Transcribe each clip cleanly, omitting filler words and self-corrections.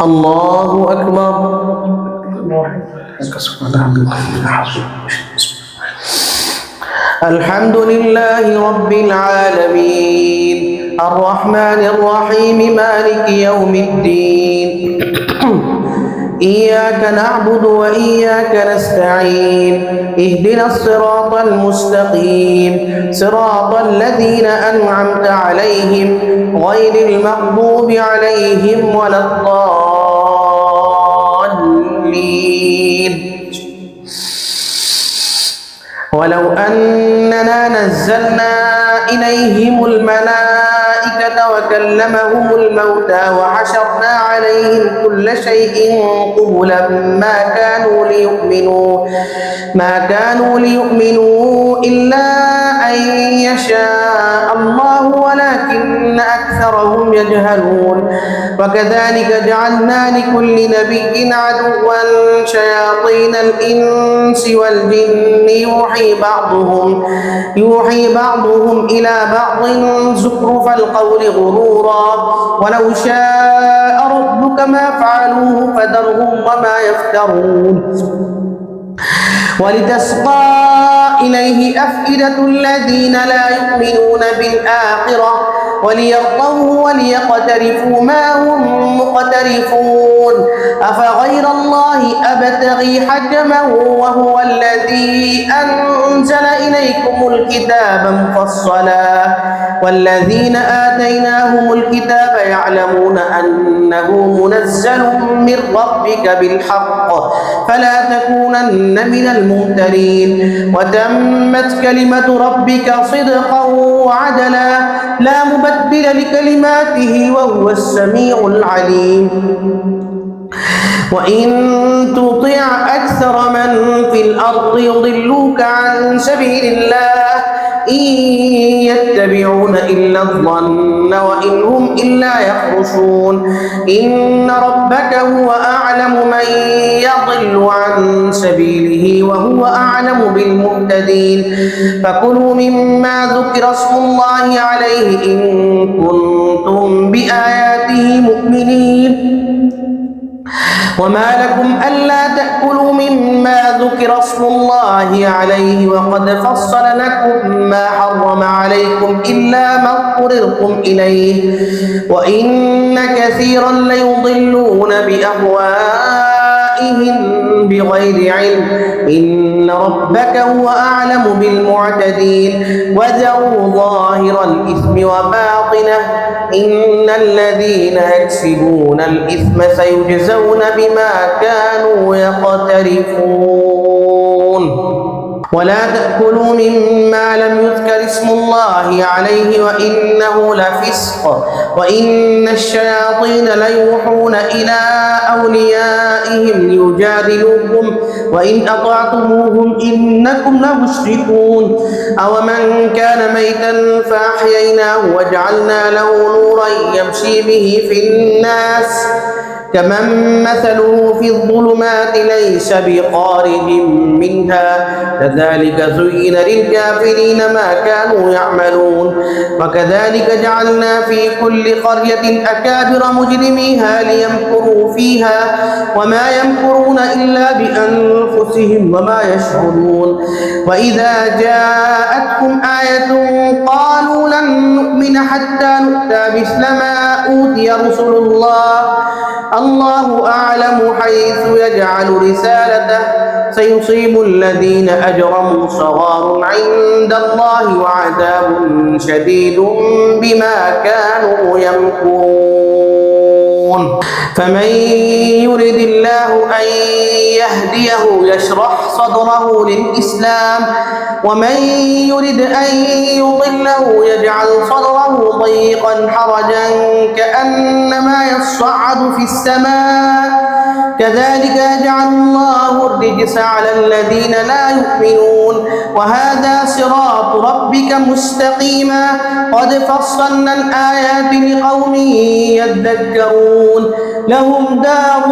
الله أكبر. الحمد لله رب العالمين الرحمن الرحيم مالك يوم الدين إياك نعبد وإياك نستعين اهدنا الصراط المستقيم صراط الذين أنعمت عليهم غير المغضوب عليهم ولا الضالين. ولو أننا نزلنا إليهم الملائكة وكلمهم الموتى وحشرنا عليهم كل شيء قبلا ما كانوا ليؤمنوا إلا أن يشاء الله ولكن أكثرهم يجهلون. وكذلك جعلنا لكل نبي عدوا شياطين الإنس والجن يوحي بعضهم إلى بعض زخرف القول غرورا ولو شاء ربك ما فعلوه فذرهم وما يفترون. ولتصغى إليه أفئدة الذين لا يؤمنون بالآخرة وليرضوه وليقترفوا ما هم مقترفون. أفغير الله أبتغي حكما وهو الذي أنزل إليكم الكتاب مفصلا والذين آتيناهم الكتاب يعلمون أنه منزل من ربك بالحق فلا تكونن من الممترين. وتمت كلمة ربك صدقا وعدلا لا مبدل لكلماته وهو السميع العليم. وإن تطع أكثر من في الأرض يضلوك عن سبيل الله إن يتبعون إلا الظن وإن هم إلا يخرصون. إن ربك هو أعلم من يضل عن سبيله وهو أعلم بالمهتدين. فكلوا مما ذكر اسم الله عليه إن كنتم بآياته مؤمنين. وما لكم ألا تأكلوا مما ذكر اسم الله عليه وقد فصل لكم ما حرم عليكم إلا ما اضطررتم إليه وإن كثيرا ليضلون بأهوائهم بغير علم إن ربك هو أعلم بالمعتدين. وذروا ظاهر الإثم وباطنه إن الذين يكسبون الإثم سيجزون بما كانوا يقترفون. ولا تأكلوا مما لم يذكر اسم الله عليه وإنه لفسق وإن الشياطين ليوحون إلى أوليائهم ليجادلوكم وإن أطعتموهم إنكم لمشركون. أومن كان ميتا فأحييناه وجعلنا له نورا يمشي به في الناس كمن مثله في الظلمات ليس بخارج منها كذلك زين للكافرين ما كانوا يعملون. وكذلك جعلنا في كل قرية أكابر مجرميها ليمكروا فيها وما يمكرون إلا بأنفسهم وما يشعرون. وإذا جاءتهم آية قالوا لن نؤمن حتى نؤتى مثل ما أوتي رسل الله أعلم حيث يجعل رسالته سيصيب الذين أجرموا صغار عند الله وعذاب شديد بما كانوا يمكرون. فمن يرد الله أن يهديه يشرح صدره للإسلام ومن يرد أن يضله يجعل صدره ضيقا حرجا كأنما يصعد في السماء كذلك يجعل الله الرجس على الذين لا يؤمنون وهذا صراط ربك مستقيما قد فصلنا الآيات لقوم يذكرون لهم دار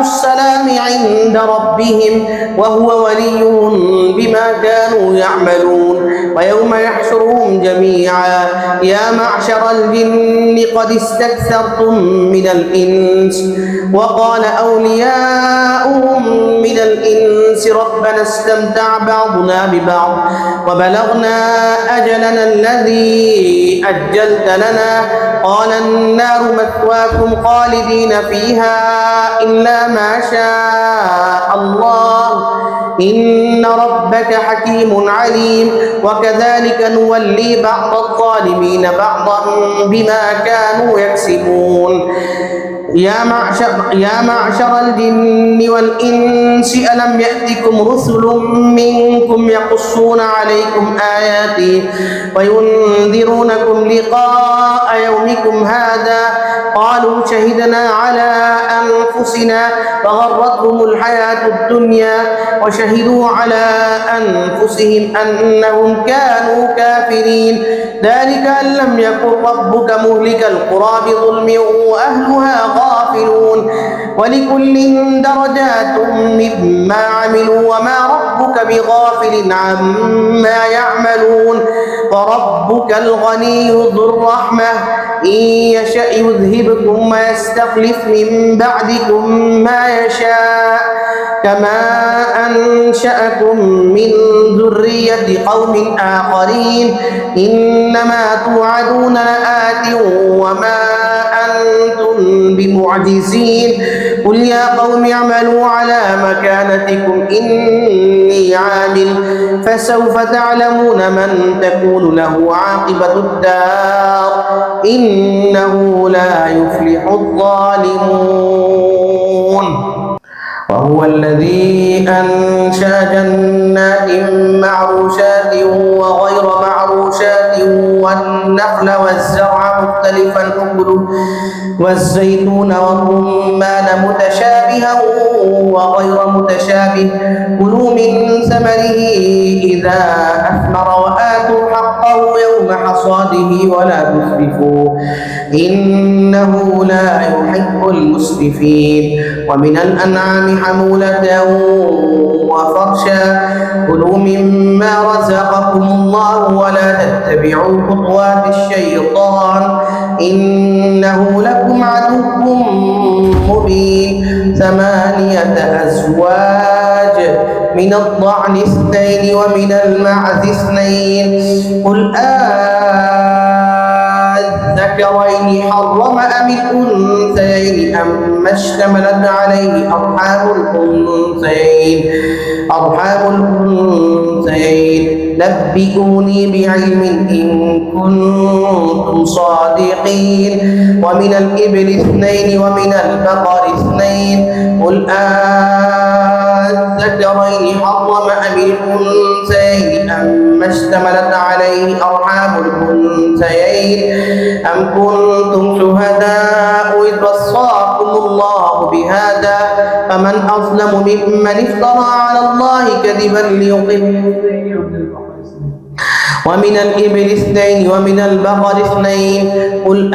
السلام عند ربهم وهو وليهم بما كانوا يعملون ويوم يحشرهم جميعا يا معشر الجن قد استكثرتم من الإنس وقال أولياؤهم من الإنس ربنا استمتع بعضنا ببعض وبلغنا أجلنا الذي أجلت لنا قال النار مثواكم خالدين فيها إلا ما شاء الله إن ربك حكيم عليم وكذلك نولي بعض الظالمين بعضا بما كانوا يكسبون يا معشر الجن والإنس ألم يأتكم رسل منكم يقصون عليكم آياتي وينذرونكم لقاء يومكم هذا قالوا شهدنا على أنفسنا فغرتهم الحياة الدنيا وشهدوا على أنفسهم أنهم كانوا كافرين ذلك أن لم يكن ربك مهلك القرى بظلم وأهلها غافلون ولكل درجات مما عملوا وما ربك بغافل عما يعملون وربك الغني ذو الرحمة إن يشأ يذهبكم ويستخلف من بعدكم ما يشاء كما أنشأكم من ذرية قوم آخرين إنما توعدون لآت وما أنتم بمعجزين قل يا قوم اعملوا على مكانتكم إني عامل فسوف تعلمون من تكون له عاقبة الدار إنه لا يفلح الظالمون وهو الذي أنشأ جنات معروشات وغير معروشات والنخل والزرع مختلفا أكله والزيتون والرمان متشابها وغير متشابه كلوا من ثمره إذا أثمر وآتوا حقه يوم حصاده ولا تسرفوا إنه لا يحب المسرفين ومن الأنعام حمولة وفرشا كلوا مما رزقكم الله ولا تتبعوا خطوات الشيطان إنه لكم عدو مبين 8 أزواج من الضأن 2 ومن المعز 2 قل الذكرين حرم أم الأنثيين أما اشتملت عليه أرحام الأنثيين نبئوني بعلم إن كنتم صادقين ومن الإبل 2 ومن البقر 2 قل الذكرين حرم أم الأنثيين أما اشتملت عليه أرحام الأنثيين أم كنتم شهداء إذ وصاكم الله بهذا فمن أظلم ممن افترى على الله كذبا ليضل ومن الإبل 2 ومن البقر 2 قل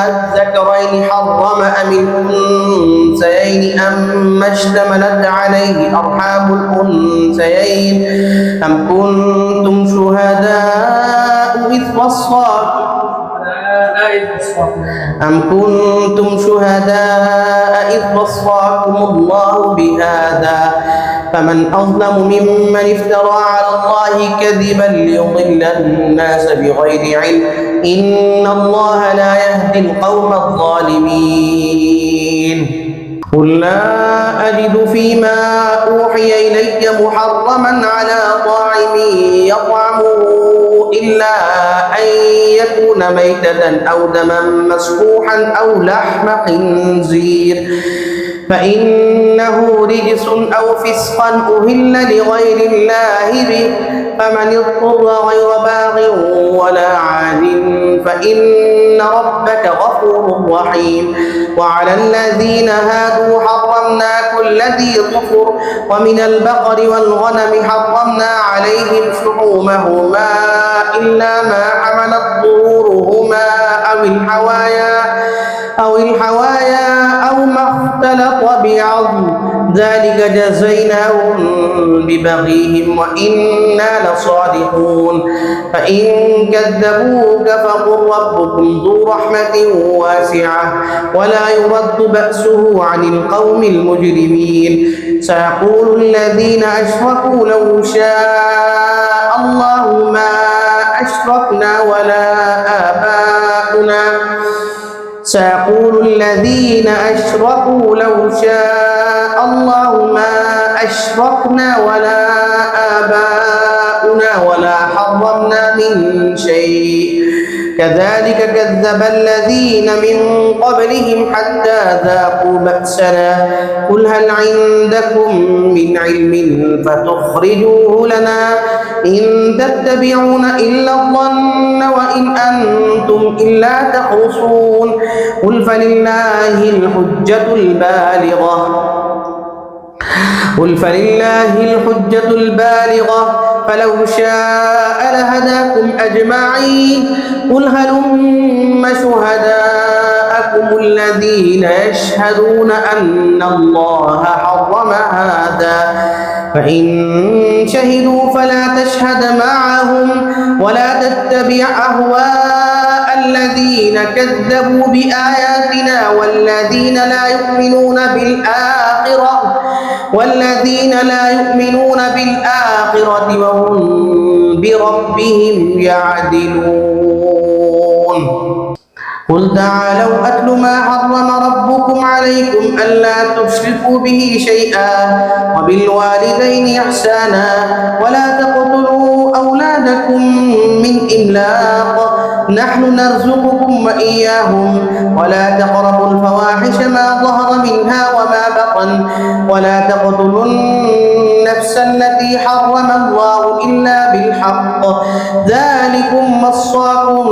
الذكرين حرم أم الأنثيين أما اشتملت عليه أرحام الأنثيين أم كنتم شهداء إذ وصاكم الله بهذا فمن أظلم ممن افترى على الله كذبا ليضل الناس بغير علم إن الله لا يهدي القوم الظالمين قل لا أجد فيما أوحي إلي محرما على طاعم يطعمه إلا أن يكون ميتة أو دما مسفوحا أو لحم خنزير فإنه رجس أو فسقا أهل لغير الله به فمن اضطر غير باغ ولا عاد فإن ربك غفور رحيم. وعلى الذين هادوا حرمنا كل ذي ظفر ومن البقر والغنم حرمنا عليهم شحومهما إلا ما حملت ظهورهما أو الحوايا أو ما اختلط بعظم ذلك جزيناهم ببغيهم وإنا لصادقون. فإن كذبوك فقل ربكم ذو رحمة واسعة ولا يرد بأسه عن القوم المجرمين. سيقول الذين أشركوا لو شاء الله ما أشركنا ولا آباؤنا سيقول الذين أشركوا لو شاء الله ما أشركنا ولا آباؤنا ولا حرمنا من شيء كذلك كذب الذين من قبلهم حتى ذاقوا بأسنا قل هل عندكم من علم فتخرجوه لنا إن تتبعون إلا الظن وإن أنتم إلا تخرصون قل فلله الحجة البالغة فلو شاء لهداكم أجمعين قل هلم شهداءكم الذين يشهدون أن الله حرم هذا فإن شهدوا فلا تشهد معهم ولا تتبع أهواء الذين كذبوا بآياتنا والذين لا يؤمنون بالآخرة وهم بربهم يعدلون. قل تعالوا أتل ما حرم ربكم عليكم ألا تشركوا به شيئا وبالوالدين إحسانا ولا تقتلوا أولادكم من إملاق نحن نرزقكم وإياهم ولا تقربوا الفواحش ما ظهر منها وما بطن ولا تقتلوا النفس التي حرم الله إلا بالحق ذلكم وصاكم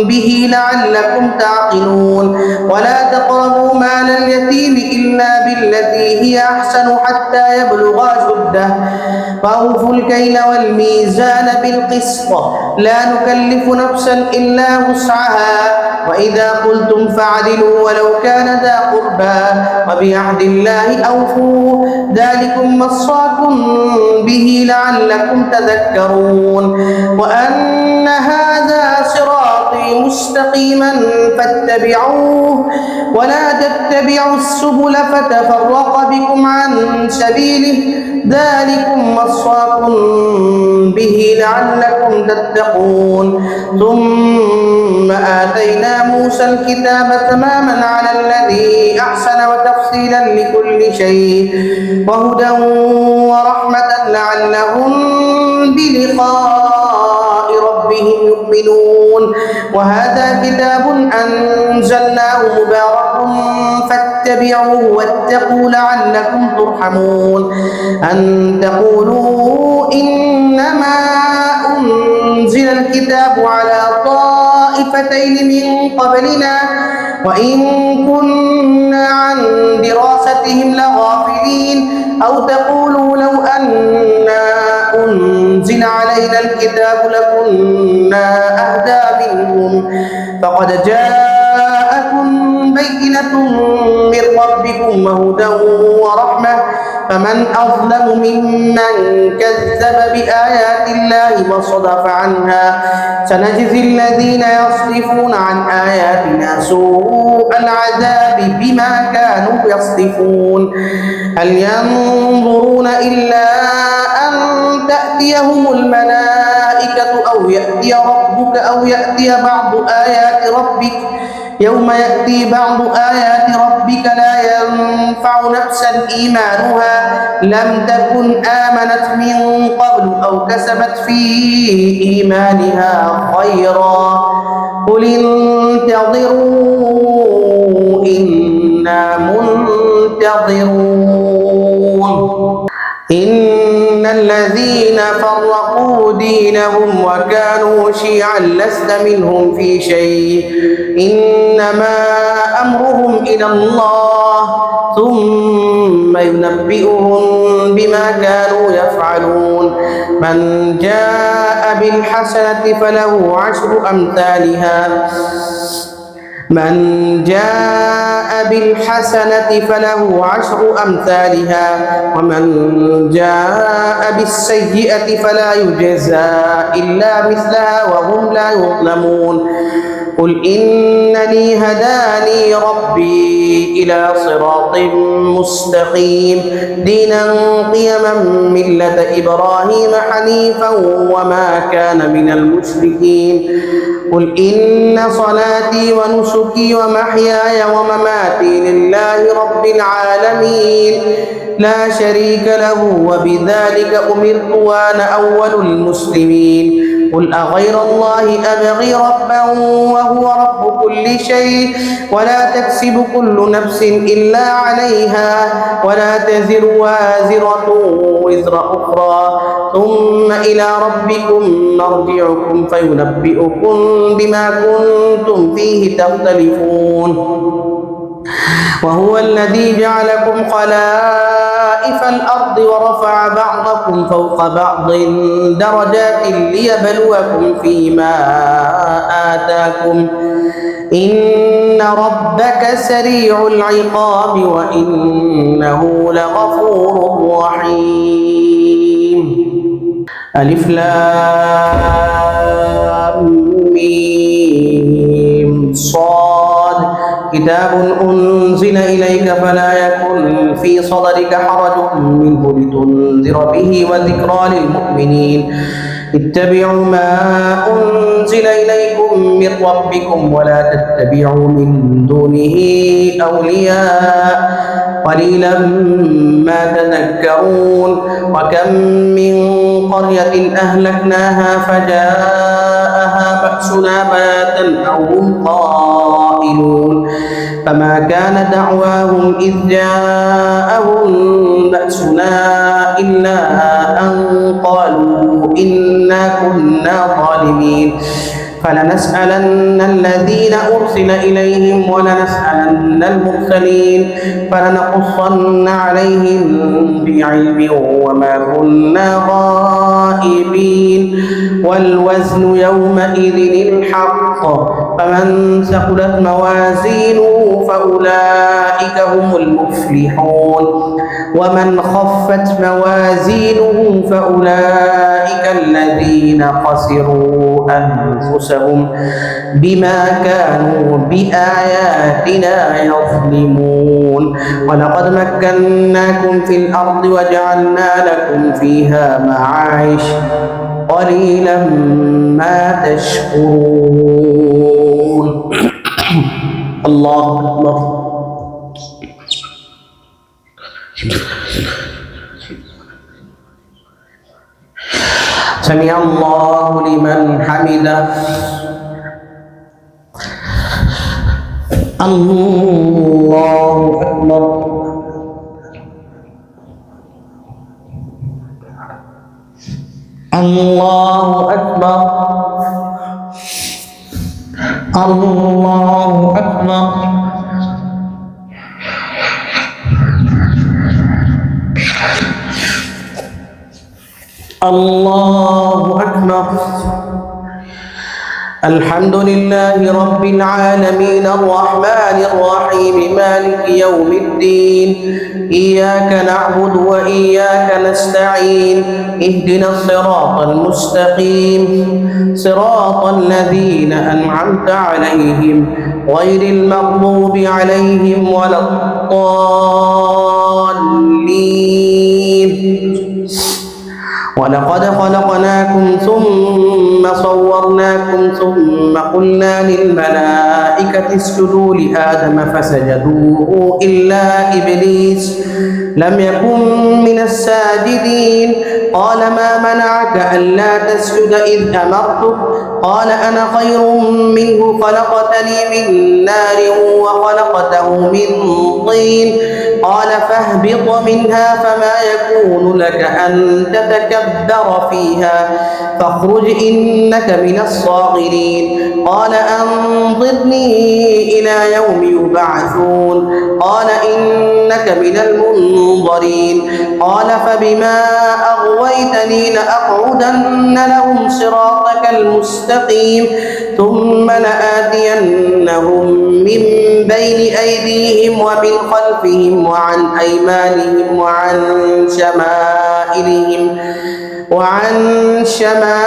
به لعلكم تعقلون ولا تقربوا مال اليتيم إلا بالتي هي أحسن حتى يبلغ أشده وأوفوا الكيل والميزان بالقسط لا نكلف نفسا إلا وسعها وإذا قلتم فاعدلوا ولو كان ذا قربى وبعهد الله أوفوا ذلكم وصاكم به لعلكم تذكرون وأن هذا صراطي مستقيما فاتبعوه ولا تتبعوا السبل فتفرق بكم عن سبيله ذلكم وصاكم به لعلكم تتقون. ثم آتينا موسى الكتاب تماما على الذي أحسن وتفصيلا لكل شيء وهدى ورحمة لعلهم بلقاء ربهم يؤمنون وهذا كتاب أنزلناه مبارك فاتبعوه واتقوا لعلكم ترحمون أن تقولوا إنما أنزل الكتاب على طائفتين من قبلنا وإن كنا عن دراستهم لغافلين أو تقولوا لو أنا أنزل علينا الكتاب لكنا أهدى منهم فقد جاءكم بينة من ربكم وهدى ورحمة فمن أظلم ممن كذب بآيات الله وصدف عنها سنجزي الذين يصدفون عن آياتنا سوء العذاب بما كانوا يصدفون هل ينظرون إلا أن تأتيهم الملائكة أو يأتي ربك أو يأتي بعض آيات ربك يوم يأتي بعض آيات ربك لا ينفع نفسا إيمانها لم تكن آمنت من قبل أو كسبت في إيمانها خيرا قل انتظروا إنا منتظرون إن الذين فرقوا دينهم وكانوا شيعا لست منهم في شيء إنما أمرهم إلى الله ثم ينبئهم بما كانوا يفعلون من جاء بالحسنة فله عشر أمثالها ومن جاء بالسيئة فلا يجزى إلا مثلها وهم لا يظلمون قل إنني هداني ربي إلى صراط مستقيم دينا قيما ملة إبراهيم حنيفا وما كان من المشركين قل إن صلاتي ونسكي ومحياي ومماتي لله رب العالمين لا شريك له وبذلك أمرت وأنا أول المسلمين قل أغير الله أبغي ربا وهو رب كل شيء ولا تكسب كل نفس إلا عليها ولا تزر وازرة وزر أخرى ثم إلى ربكم مرجعكم فينبئكم بما كنتم فيه تختلفون وهو الذي جعلكم خلائف الأرض ورفع بعضكم فوق بعض درجات ليبلوكم فيما آتاكم إن ربك سريع العقاب وإنه لغفور رحيم ألف لام ميم صاد كتاب أنزل إليك فلا يكن في صدرك حرج منه لتنذر به وذكرى للمؤمنين اتبعوا ما أنزل إليكم من ربكم ولا تتبعوا من دونه أولياء قليلا ما تذكرون وكم من قرية أهلكناها فجاءها بأسنا بياتا أو هم قائلون فما كان دعواهم إذ جاءهم بأسنا إلا أن قالوا إنا كنا ظالمين فلنسألن الذين أرسل إليهم ولنسألن المرسلين فلنقصن عليهم بعلم وما كنا غائبين والوزن يومئذ الحق فمن ثقلت موازينه فأولئك هم المفلحون ومن خفت موازينه فأولئك الذين خسروا أنفسهم بما كانوا بآياتنا يظلمون ولقد مكناكم في الأرض وجعلنا لكم فيها معايش قليلا ما تشكرون الله أكبر سمع الله لمن حمده الله أكبر الله أكبر الله أكبر الله أكبر الحمد لله رب العالمين الرحمن الرحيم مالك يوم الدين إياك نعبد وإياك نستعين اهدنا الصراط المستقيم صراط الذين أنعمت عليهم غير المغضوب عليهم ولا الضالين ولقد خلقناكم ثم صورناكم ثم قلنا للملائكة اسجدوا لآدم فسجدوا إلا إبليس لم يكن من الساجدين قال ما منعك ألا تسجد إذ أمرتك قال أنا خير منه خلقتني من نار وخلقته من طين قال فاهبط منها فما يكون لك أن تتكبر فيها فاخرج إنك من الصاغرين قال أنظرني إلى يوم يبعثون قال إنك من المنظرين قال فبما أغويتني لأقعدن لهم صراطك المستقيم ثم لآتينهم من بين أيديهم ومن خلفهم وعن أيمانهم وعن شمائلهم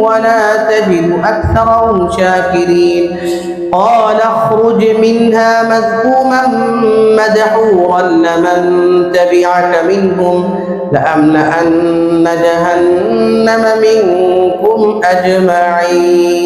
ولا تجد أكثرهم شاكرين قال اخرج منها مذءوما مدحورا لمن تبعك منهم لأملأن جهنم منكم أجمعين.